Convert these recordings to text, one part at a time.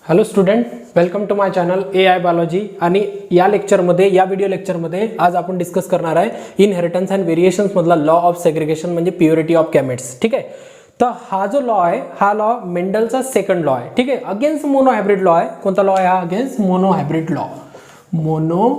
Hello student, welcome to my channel AI biology. आणि या video लेक्चरमध्ये आज आपण डिस्कस करणार आहे इनहेरिटन्स अँड व्हेरिएशन्स मधला लॉ ऑफ सेग्रिगेशन म्हणजे प्युरिटी ऑफ गॅमेट्स. ठीक आहे, तर हा जो लॉ आहे हा लॉ मेंडलचा सेकंड लॉ आहे. ठीक आहे, अगेन्स्ट मोनो हायब्रिड लॉ आहे. कोणता लॉ आहे हा? Against mono hybrid law, mono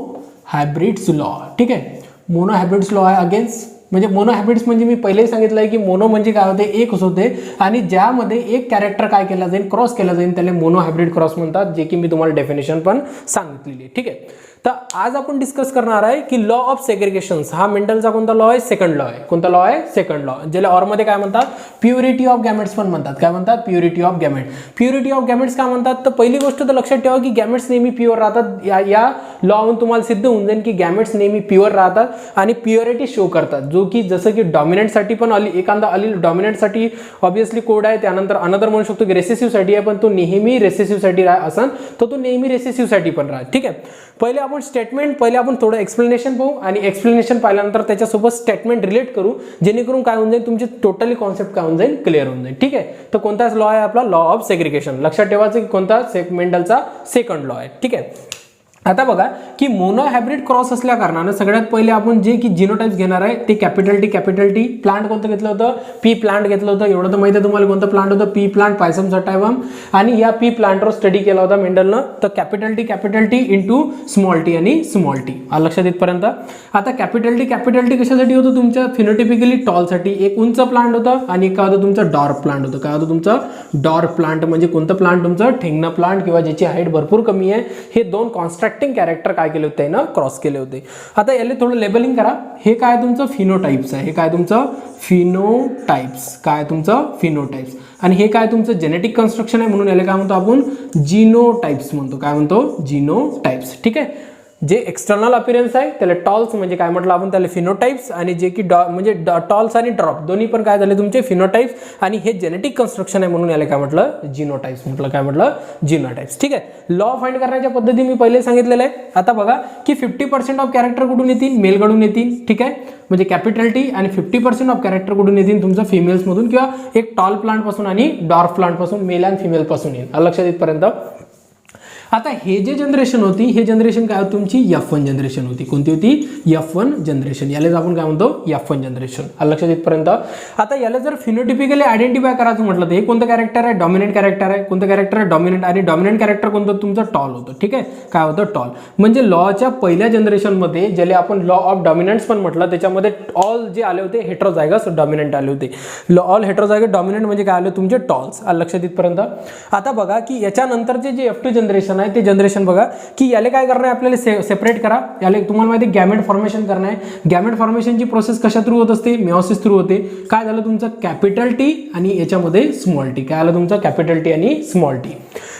hybrids law. ठीक आहे, मोनो हायब्रिड्स लॉ आहे अगेन्स्ट. म्हणजे मोनो हायब्रिड्स म्हणजे मी पहिलेही सांगितलं आहे की मोनो म्हणजे काय होते, एकच होते आणि ज्यामध्ये एक कॅरेक्टर काय केला जाईल, क्रॉस केला जाईल, त्याला मोनो हायब्रिड क्रॉस म्हणतात, जे की मी तुम्हाला डेफिनेशन पण सांगितलेली आहे. ठीक आहे, तर आज आपण डिस्कस करणार आहे की लॉ ऑफ सेग्रिगेशन्स हा मेंडलचा कोणता लॉ आहे? सेकंड लॉ आहे. कोणता लॉ आहे? सेकंड लॉ, ज्याला ऑरमध्ये काय म्हणतात? प्युरिटी ऑफ गॅमेट्स पण म्हणतात. काय म्हणतात? Purity of gamete. Purity of gametes का म्हणतात? तर पहिली गोष्ट तर लक्षात ठेवा की गॅमेट्स नेहमी प्युअर राहतात. या लॉवरून तुम्हाला सिद्ध होऊन जाईल की गॅमेट्स नेहमी प्युअर राहतात आणि प्युरिटी शो करतात, जो की जसं की डॉमिनंटसाठी पण एखादा अलील डॉमिनंटसाठी ऑब्विसली कोड आहे, त्यानंतर अनदर म्हणू शकतो की रेसेसिव्हसाठी आहे, पण तो नेहमी रेसेसिव्हसाठी असन तर तो नेहमी रेसेसिव्हसाठी पण राहत. ठीक आहे, पहिले आपण थोडं एक्सप्लेनेशन पाहू आणि एक्सप्लेनेशन पाहिल्यानंतर त्याच्यासोबत स्टेटमेंट रिलेट करू, जेणेकरून काय होऊन जाईल, तुमची टोटली कॉन्सेप्ट काय होऊन जाईल, क्लिअर होऊन जाईल. ठीक आहे, तर कोणताच लॉ आहे आपला? Law of segregation. लक्षात ठेवायचं की कोणता? मेंडलचा सेकंड लॉ आहे. ठीक आहे, आता बघा की मोनो हायब्रिड क्रॉस असल्या कारणाने सगळ्यात पहिले आपण जे की जिनोटाइप्स घेणार आहे ते कॅपिटल टी. प्लांट कोणतं घेतलं होतं? पी प्लांट घेतलं होतं. एवढं तर माहिती आहे तुम्हाला कोणतं प्लांट होतं? Pea plant, pisum sativum. आणि या पी प्लांटवर स्टडी केला होता मेंडलनं. तर capital T into small T आणि स्मॉल टी. लक्षात येतपर्यंत. आता कॅपिटल टी कशासाठी होतं? तुमच्या फिनोटिपिकली टॉलसाठी एक उंच प्लांट होतं आणि काय होतं तुमचं? डॉर्फ प्लांट होतं. काय होतं तुमचं? Dwarf plant. म्हणजे कोणतं प्लांट? तुमचं ठेंगणं प्लांट किंवा ज्याची हाईट भरपूर कमी आहे. हे दोन कॉन्स्ट्रक्ट कॅरेक्टर काय केले होते ना, क्रॉस केले होते. आता याला थोडं लेबलिंग करा. हे काय तुमचं? फिनोटाइप्स आहे. हे काय तुमचं? फिनोटाइप्स. काय तुमचं? फिनोटाइप्स. आणि हे काय तुमचं? जेनेटिक कन्स्ट्रक्शन आहे, म्हणून याला काय म्हणतो आपण? जीनोटाइप्स म्हणतो. काय म्हणतो? जीनोटाइप्स. ठीक आहे, जे एक्सटर्नल अपीअरन्स आहे त्याला टॉल्स म्हणजे काय म्हटलं आपण? त्याला फिनोटाइप्स. आणि जे की म्हणजे टॉल्स आणि ड्रॉप दोन्ही पण काय झाले तुमचे? फिनोटाइप्स. आणि हे जेनेटिक कन्स्ट्रक्शन आहे, म्हणून याला काय म्हटलं? जीनोटाइप्स म्हटलं. काय म्हटलं? जीनोटाइप्स. ठीक आहे, लॉ फाइंड करण्याच्या पद्धती मी पहिले सांगितलेलं आहे. आता बघा की 50% ऑफ कॅरेक्टर कुठून येतील? मेलकडून येतील. ठीक आहे, म्हणजे कॅपिटल टी. आणि 50% ऑफ कॅरेक्टर कुठून येतील? तुमचं फिमेल्स मधून किंवा एक टॉल प्लांट पासून आणि डॉर्फ प्लांट पासून, मेल आणि फिमेल पासून येईल. लक्षात येतपर्यंत. आता हे जे जनरेशन होती, हे जनरेशन काय होती? तुमची F1 जनरेशन होती. कोणती होती? F1 generation. यालाच आपण काय म्हणतो? F1 generation. लक्षात येतपर्यंत. आता याला जर फिनोटिपिकली आयडेंटिफाय करायचं म्हटलं तर हे कोणतं कॅरेक्टर आहे? डॉमिनंट कॅरेक्टर आहे. कोणतं कॅरेक्टर आहे? डॉमिनंट. आणि डॉमिनंट कॅरेक्टर कोणतं? तुमचं टॉल होतं. ठीक आहे, काय होतं? टॉल. म्हणजे लॉच्या पहिल्या जनरेशनमध्ये ज्याला आपण लॉ ऑफ डॉमिनन्स पण म्हटलं, त्याच्यामध्ये ऑल जे आले होते हेट्रोझायगस डॉमिनंट आले होते. ऑल हेट्रोझायगस डॉमिनंट म्हणजे काय आले? तुमचे टॉल्स. लक्षात येतपर्यंत. आता बघा की याच्यानंतरचे जे F2 जनरेशन आहे ते जनरेशन बघा की याला काय करणार आहे? आपल्याला सेपरेट करा. याला तुम्हाला माहिती आहे गॅमेट फॉर्मेशन करणार आहे. गॅमेट फॉर्मेशनची प्रोसेस कशा थ्रू होत असते? मेयोसिस थ्रू होते. काय झालं तुमचं? कॅपिटल टी आणि याच्यामध्ये स्मॉल टी. काय आलं तुमचं? कॅपिटल टी आणि स्मॉल टी.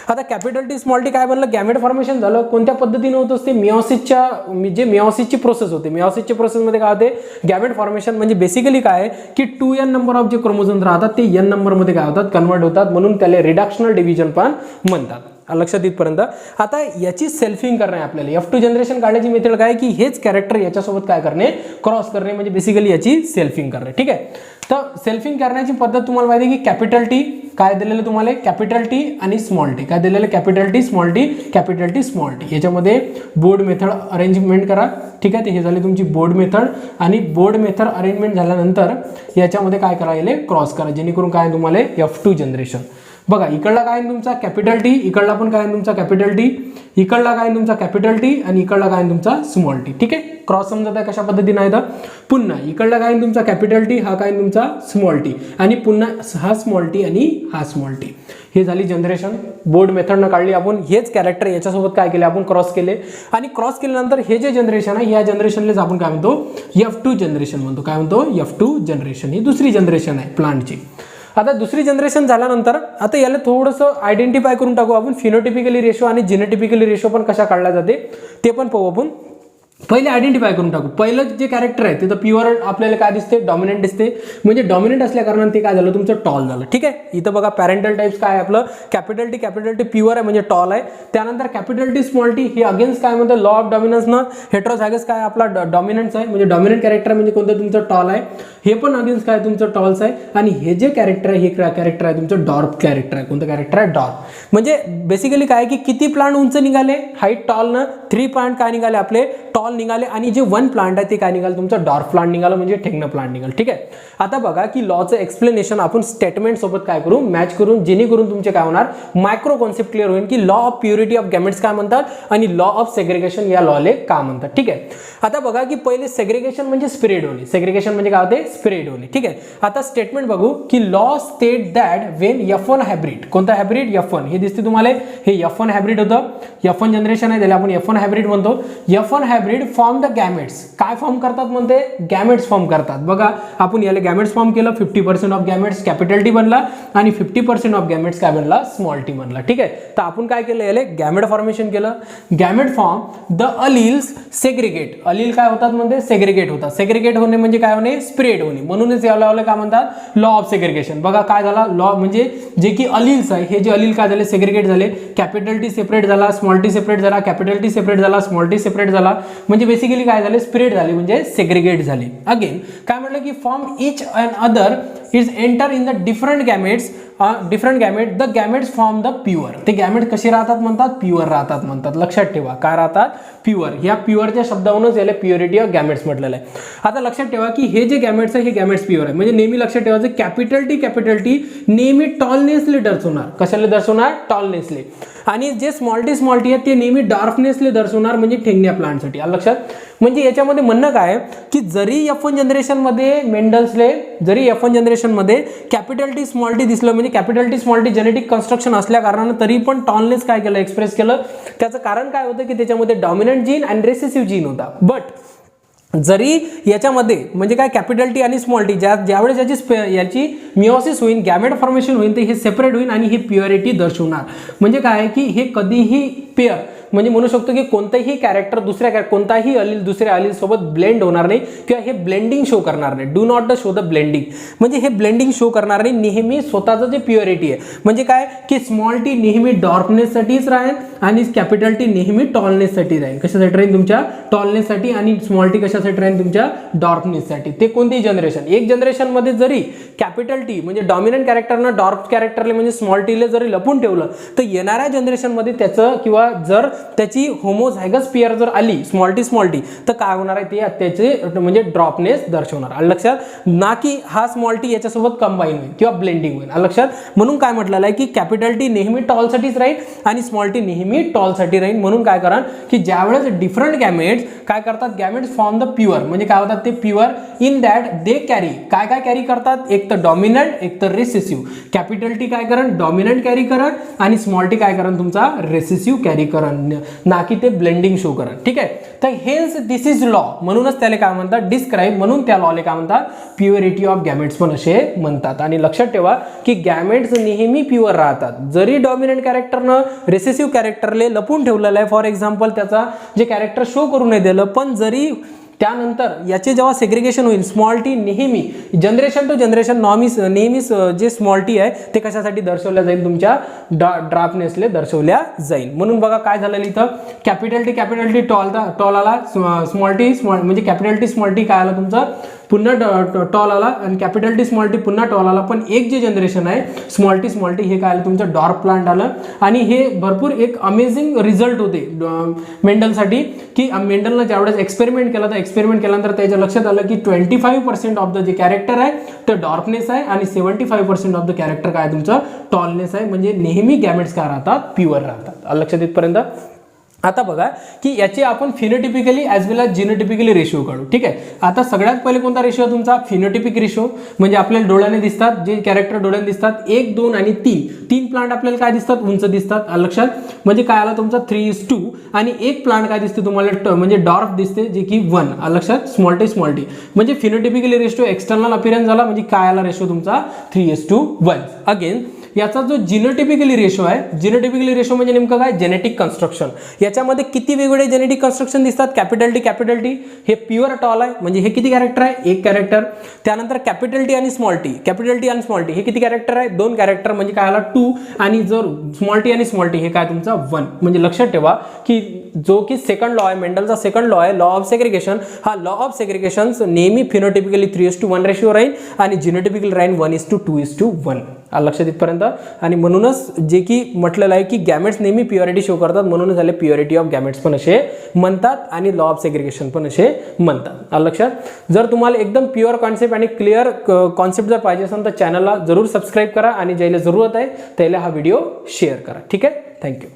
आता कॅपिटल टी स्मॉल टी काय बनलं? गॅमेट फॉर्मेशन झालं. कोणत्या पद्धतीने होत असते? मेयोसिसची प्रोसेस होते. मेयोसिसची प्रोसेसमध्ये काय होते? गॅमेट फॉर्मेशन म्हणजे बेसिकली काय आहे की 2n नंबर ऑफ जे क्रोमोझोम राहतात ते n नंबरमध्ये काय होतात? कन्वर्ट होतात, म्हणून त्याला रिडक्शनल डिव्हिजन पण म्हणतात. लक्षात येतपर्यंत. आता याची सेल्फिंग करणे आपल्याला. F2 जनरेशन काढण्याची मेथड काय की हेच कॅरेक्टर याच्यासोबत काय करणे? क्रॉस करणे. म्हणजे बेसिकली याची सेल्फिंग करणे. ठीक आहे, तर सेल्फिंग करण्याची पद्धत तुम्हाला माहिती आहे की कॅपिटल टी काय दिलेलं तुम्हाला? कॅपिटल टी आणि स्मॉल टी. काय दिलेलं? Capital T small T, capital T small T. याच्यामध्ये बोर्ड मेथड अरेंजमेंट करा. ठीक आहे, हे झाली तुमची बोर्ड मेथड. आणि बोर्ड मेथड अरेंजमेंट झाल्यानंतर याच्यामध्ये काय करायला? क्रॉस करा, जेणेकरून काय तुम्हाला F2 जनरेशन. बघा इकडला काय तुमचा? Capital T. इकडला पण काय तुमचा? Capital T. इकडला काय तुमचा? Capital T. आणि इकडला काय तुमचा? Small T. ठीक आहे, क्रॉस समजत आहे कशा पद्धतीने आहे तर. पुन्हा इकडला काय तुमचा? Capital T. हा काय तुमचा? Small T. आणि पुन्हा हा स्मॉल टी आणि हा स्मॉल टी. हे झाली जनरेशन. बोर्ड मेथडनं काढली आपण. हेच कॅरेक्टर याच्यासोबत काय केले? आपण क्रॉस केले. आणि क्रॉस केल्यानंतर हे जे जनरेशन आहे, या जनरेशनलाच आपण काय म्हणतो? F2 जनरेशन म्हणतो. काय म्हणतो? F2 generation. ही दुसरी जनरेशन आहे प्लांटची. आता दुसरी जनरेशन झाल्यानंतर आता याला थोडंसं आयडेंटिफाय करून टाकू आपण. फिनोटिपिकली रेशो आणि जिनोटिपिकली रेशो पण कशा काढला जाते ते पण पाहू आपण. पहिले आयडेंटिफाय करून टाकू. पहिलं जे कॅरेक्टर आहे ते तर प्युअर आपल्याला काय दिसते, डॉमिनंट दिसते. म्हणजे डॉमिनंट असल्या कारणाने ते काय झालं, तुमचं टॉल झालं. ठीक आहे, इथं बघा पॅरेंटल टाइप्स काय आहे आपलं, कॅपिटल टी प्युअर आहे म्हणजे टॉल आहे. त्यानंतर कॅपिटल टी स्मॉल टी हे अगेन्स्ट काय म्हणतात, लॉ ऑफ डॉमिनन्सनं हेट्रोझायगस काय आपला डॉमिनन्स आहे म्हणजे डॉमिनंट कॅरेक्टर म्हणजे कोणतं, तुमचं टॉल आहे. हे पण अगेन्स्ट काय तुमचं टॉल्स आहे. आणि हे जे कॅरेक्टर आहे हे कॅरेक्टर आहे तुमचं डॉर्फ कॅरेक्टर आहे. कोणतं कॅरेक्टर आहे, डॉर्फ. म्हणजे बेसिकली काय की किती प्लांट उंच निघाले, हाईट टॉल न 3 प्लांट काय निघाले आपले, टॉल निघाले. आणि जे 1 प्लांट आहे ते काय निघालं, तुमचं डॉर्फ प्लांट निघालं म्हणजे ठेंगणं प्लांट निघालं. ठीक आहे, आता बघा की लॉचं एक्सप्लेनेशन आपण स्टेटमेंट सोबत काय करू, मॅच करून, जेणेकरून तुमचे काय होणार, मायक्रो कॉन्सेप्ट क्लिअर होईल की law of purity of gametes काय म्हणतात आणि लॉ ऑफ सेग्रिगेशन या लॉले काय म्हणतात. ठीक आहे, आता बघा की पहिले सेग्रिगेशन म्हणजे स्प्रेड होणे. सेग्रिगेशन म्हणजे काय होते, स्प्रेड होणे. ठीक आहे, आता स्टेटमेंट बघू की law state that Wien F1 hybrid, कोणता हायब्रिड, F1 हे दिसते तुम्हाला, हे F1 हायब्रिड होतं, F1 जनरेशन आहे, त्याला आपण F1 हायब्रिड म्हणतो. F1 hybrid form the gametes, काय फॉर्म करतात म्हणते, गॅमेट्स फॉर्म करतात. बघा आपण याला गॅमेट्स फॉर्म केलं, 50% ऑफ गॅमेट्स कॅपिटल टी बनला आणि 50% ऑफ गॅमेट्स काय बनला, स्मॉल टी बनला. ठीक आहे, तर आपण काय केलं, याला गॅमेट फॉर्मेशन केलं. Gamete form the alleles segregate, allele काय होतात म्हणते, सेग्रिगेट होतात. सेग्रिगेट होणे म्हणजे काय होणे, स्प्रेड होणे. म्हणूनच याला काय म्हणतात, लॉ ऑफ सेग्रिगेशन. बघा काय झाला, लॉ म्हणजे जे की अलील्स आहे, हे जे अलील काय झाले, सेग्रिगेट झाले. कॅपिटल टी सेपरेट झाला, स्मॉल टी सेपरेट झाला, कॅपिटल टी सेपरेट झाला, स्मॉल टी सेपरेट झाला. म्हणजे बेसिकली काय झाले, स्प्रेड झाले म्हणजे सेग्रिगेट झाले. अगेन काय म्हटलं की form each and other is enter in the different gametes, different gamete, the gametes form the pure. ते गॅमेट कसे राहतात म्हणतात, प्युअर राहतात म्हणतात. लक्षात ठेवा काय राहतात, प्युअर. ह्या प्युअरच्या शब्दावरूनच याला प्युरिटी ऑफ गॅमेट्स म्हटलेलं आहे. आता लक्षात ठेवा की हे जे गॅमेट्स आहे हे गॅमेट्स प्युअर आहे. म्हणजे नेहमी लक्षात ठेवायचं कॅपिटल टी नेहमी टॉलनेसले दर्शवणार. कशाला दर्शवणार, टॉलनेसले. आणि जे स्मॉल टी आहे ते नेहमी डार्कनेसले दर्शवणार म्हणजे ठेंगण्या प्लांटसाठी. लक्षात, म्हणजे याच्यामध्ये म्हणणं काय की जरी F1 जनरेशनमध्ये मेंडल्सले, जरी F1 जनरेशनमध्ये कॅपिटल टी स्मॉल टी दिसलं, म्हणजे capital T small T genetic construction असल्या कारणानं तरी पण टॉलनेस काय केलं, एक्सप्रेस केलं. त्याचं कारण काय होतं की त्याच्यामध्ये डॉमिनंट जीन आणि रेसेसिव्ह जीन होता. बट जरी याच्यामध्ये म्हणजे काय कॅपिटल टी आणि स्मॉल टी ज्यावेळेस याची मिओसिस होईल, गॅमेट फॉर्मेशन होईल, तर हे सेपरेट होईल आणि ही प्युरिटी दर्शवणार. म्हणजे काय की हे कधीही पेअर म्हणजे म्हणू शकतो की कोणताही कॅरेक्टर दुसऱ्या कोणताही अलील दुसऱ्या अलील सोबत ब्लेंड होणार नाही किंवा हे ब्लेंडिंग शो करणार नाही. Do not the show the blending, म्हणजे हे ब्लेंडिंग शो करणार नाही. नेहमी स्वतःचं जे प्युरिटी आहे म्हणजे काय की स्मॉल टी नेहमी डॉर्कनेससाठीच राहील आणि कॅपिटल टी नेहमी टॉलनेससाठी राहील. कशासाठी राहील, तुमच्या टॉलनेससाठी. आणि स्मॉल टी कशासाठी राहील, तुमच्या डॉर्कनेससाठी. ते कोणतेही जनरेशन, एक जनरेशनमध्ये जरी कॅपिटल टी म्हणजे डॉमिनंट कॅरेक्टरनं डॉर्क कॅरेक्टरले म्हणजे स्मॉल टीले जरी लपून ठेवलं तर येणाऱ्या जनरेशनमध्ये त्याचं किंवा जर त्याची होमोझायगस पेअर जर आली स्मॉल टी तर काय होणार आहे, ते त्याचे म्हणजे ड्रॉपनेस दर्शवणार. लक्षात, ना की हा स्मॉल टी याच्यासोबत कंबाईन होईल किंवा ब्लेंडिंग होईल. लक्षात, म्हणून काय म्हटलेलं आहे की कॅपिटल टी नेहमी टॉलसाठीच राहील आणि स्मॉल टी नेहमी टॉलसाठी राहील. म्हणून काय करा की ज्यावेळेस डिफरंट गॅमेट्स काय करतात, गॅमेट्स फॉर्म द प्युअर म्हणजे काय होतात ते pure in that they carry काय काय कॅरी करतात, एक तर डॉमिनंट एक तर रेसेसिव्ह. कॅपिटल टी काय करण, डॉमिनंट कॅरी करण आणि स्मॉल टी काय करण, तुमचा रेसेसिव्ह कॅरी करण, ना की ते ब्लेंडिंग शो करण. ठीक आहे, तर हेन्स दिस इज लॉ, म्हणूनच त्याला काय म्हणतात, डिस्क्राईब. म्हणून त्या लॉले काय म्हणतात, प्युरिटी ऑफ गॅमेट्स पण असे म्हणतात. आणि लक्षात ठेवा की गॅमेट्स नेहमी प्युअर राहतात. जरी डॉमिनंट कॅरेक्टरनं रेसेसिव्ह कॅरेक्टरले लपून ठेवलेलं आहे, फॉर एक्झाम्पल त्याचा जे कॅरेक्टर शो करून नाही दिलं, पण जरी त्यानंतर याचे जेव्हा सेग्रिगेशन होईल स्मॉल टी नेहमी जनरेशन टू जनरेशन नेहमीच जे स्मॉल टी आहे ते कशासाठी दर्शवल्या जाईल, तुमच्या ड्राफ्टनेसले दर्शवल्या जाईल. म्हणून बघा काय झालेलं इथं, कॅपिटल टी टॉल आला, स्मॉल टी म्हणजे कॅपिटल टी स्मॉल टी काय आला तुमचा पुन्हा टॉल आला आणि कॅपिटल टी स्मॉल टी पुन्हा टॉल आला. पण एक जे जनरेशन आहे स्मॉल टी हे काय आलं तुमचं डॉर्क प्लांट आलं. आणि हे भरपूर एक अमेझिंग रिझल्ट होते मेंडलसाठी की मेंडलनं ज्यावेळेस एक्सपेरिमेंट केला तर एक्सपेरिमेंट केल्यानंतर त्याच्या लक्षात आलं की 25% ऑफ द जे कॅरेक्टर आहे ते डॉर्कनेस आहे आणि 75% ऑफ द कॅरेक्टर काय तुमचं टॉलनेस आहे. म्हणजे नेहमी गॅमेट्स काय राहतात, प्युअर राहतात. लक्षात येतपर्यंत आता बघा की याचे आपण फिनोटिपिकली ॲज वेल एज जिनोटिपिकली रेशिओ काढू. ठीक आहे, आता सगळ्यात पहिले कोणता रेशिओ तुमचा फिनोटिपिक रेशिओ, म्हणजे आपल्याला डोळ्याने दिसतात जे कॅरेक्टर डोळ्याने दिसतात 1, 2 आणि 3 प्लांट आपल्याला काय दिसतात, उंच दिसतात. लक्षात, म्हणजे काय आला तुमचा 3:2 आणि एक प्लांट काय दिसते तुम्हाला म्हणजे डॉर्फ दिसते जे की 1. लक्षात, स्मॉल टी म्हणजे फिनोटिपिकली रेशिओ एक्सटर्नल अपीअरन्स झाला म्हणजे काय आला रेशिओ तुमचा 3:1. अगेन याचा जो जिनोटिपिकली रेशो आहे, जिनोटिपिकली रेशो म्हणजे नेमकं काय, जेनेटिक कन्स्ट्रक्शन. याच्यामध्ये किती वेगवेगळे जेनेटिक कन्स्ट्रक्शन दिसतात, कॅपिटल टी हे प्युअर टॉल आहे, म्हणजे हे किती कॅरेक्टर आहे, एक कॅरेक्टर. त्यानंतर कॅपिटल टी आणि स्मॉल टी हे किती कॅरेक्टर आहे, दोन कॅरेक्टर, म्हणजे काय आला 2. आणि जर स्मॉल टी आणि स्मॉल टी हे काय तुमचा 1. म्हणजे लक्षात ठेवा की जो की सेकंड लॉ आहे, मेंडलचा सेकंड लॉ आहे, लॉ ऑफ सेग्रिगेशन. हा लॉ ऑफ सेग्रिगेशन नेहमी फिनोटिपिकली 3:1 रेशिओ राहील आणि जिनोटिपिकली राहील 1:2:1. लक्षात इथपर्यंत. आणि म्हणूनच जे की म्हटलेलं आहे की गॅमेट्स नेहमी प्युरिटी शो करतात, म्हणूनच झाले प्युरिटी ऑफ गॅमेट्स पण असे म्हणतात आणि लॉ ऑफ सेग्रिगेशन पण असे म्हणतात. लक्षात. जर तुम्हाला एकदम प्युअर कॉन्सेप्ट आणि क्लिअर कॉन्सेप्ट जर पाहिजे असेल तर चॅनलला जरूर सबस्क्राईब करा आणि ज्याला जरूरत आहे त्याला हा व्हिडिओ शेअर करा. ठीक आहे. थँक्यू.